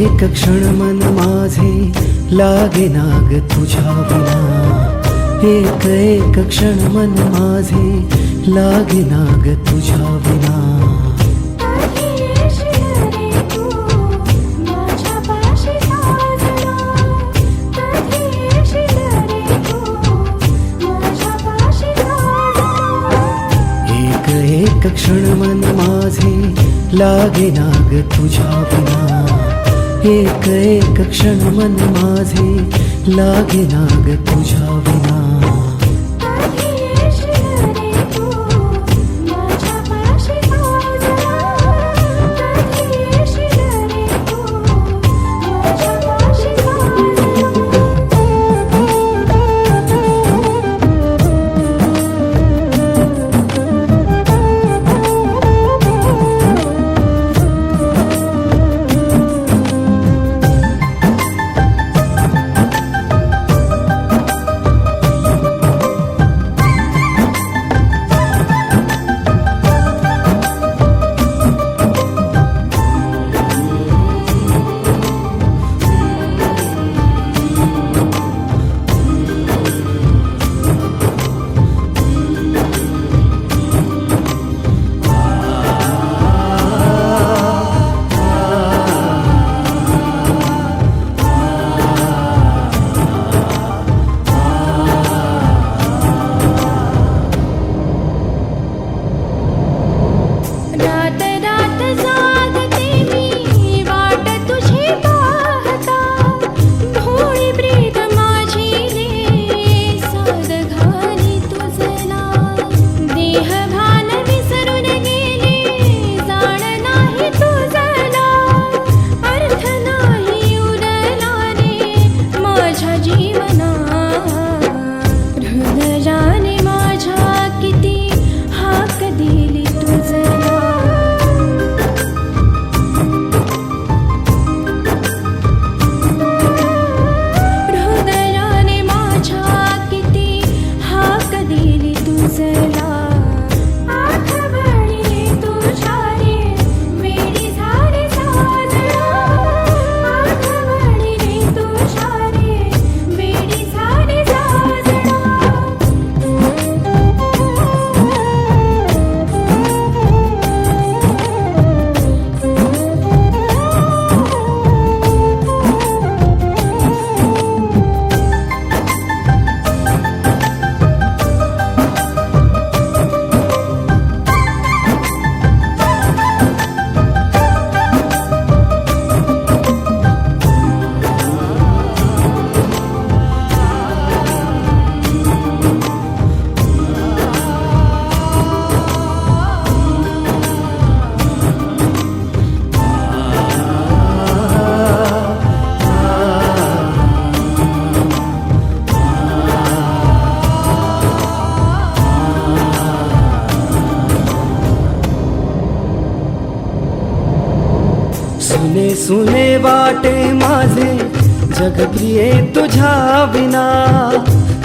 एक क्षण मन माझे लागेना ग तुझ्या विना, एक एक क्षण मन माझे लागेना ग तुझ्या विना. एक एक क्षण मन माझे लागेना ग तुझ्या विना, एक एक क्षण मन माझे लागेना ग तुझ्या विना. सुने सुने वाटे माझे जगप्रिये तुझ्या विना,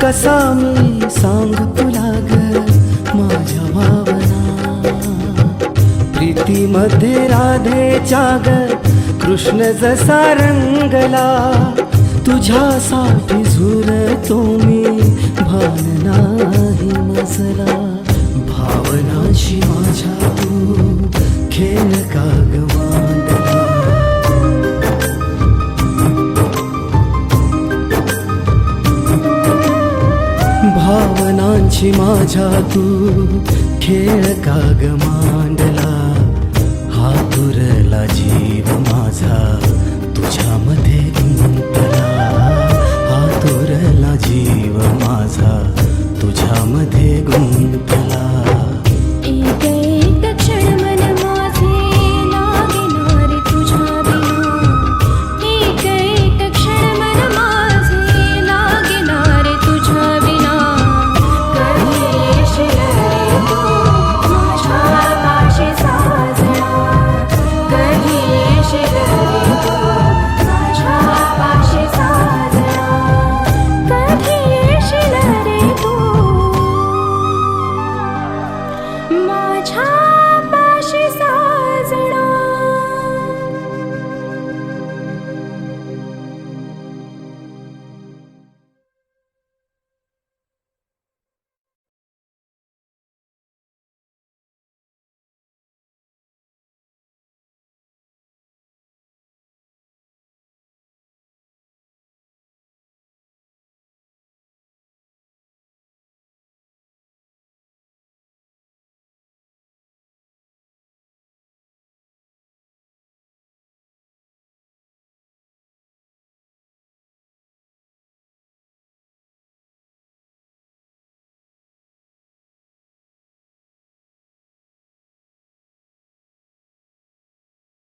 कसा मी सांगू तुला ग माझ्या भावना. प्रीतीमध्ये राधेच्या ग कृष्ण जसा रंगला, तुझ्यासाठी झुरतो मी भान नाही मजला. भावनाशी माझ्या तू खेळ का ग मांडला, भावनांची माझ्या तू खेळ का ग मांडला. हा तुरला जीव माझा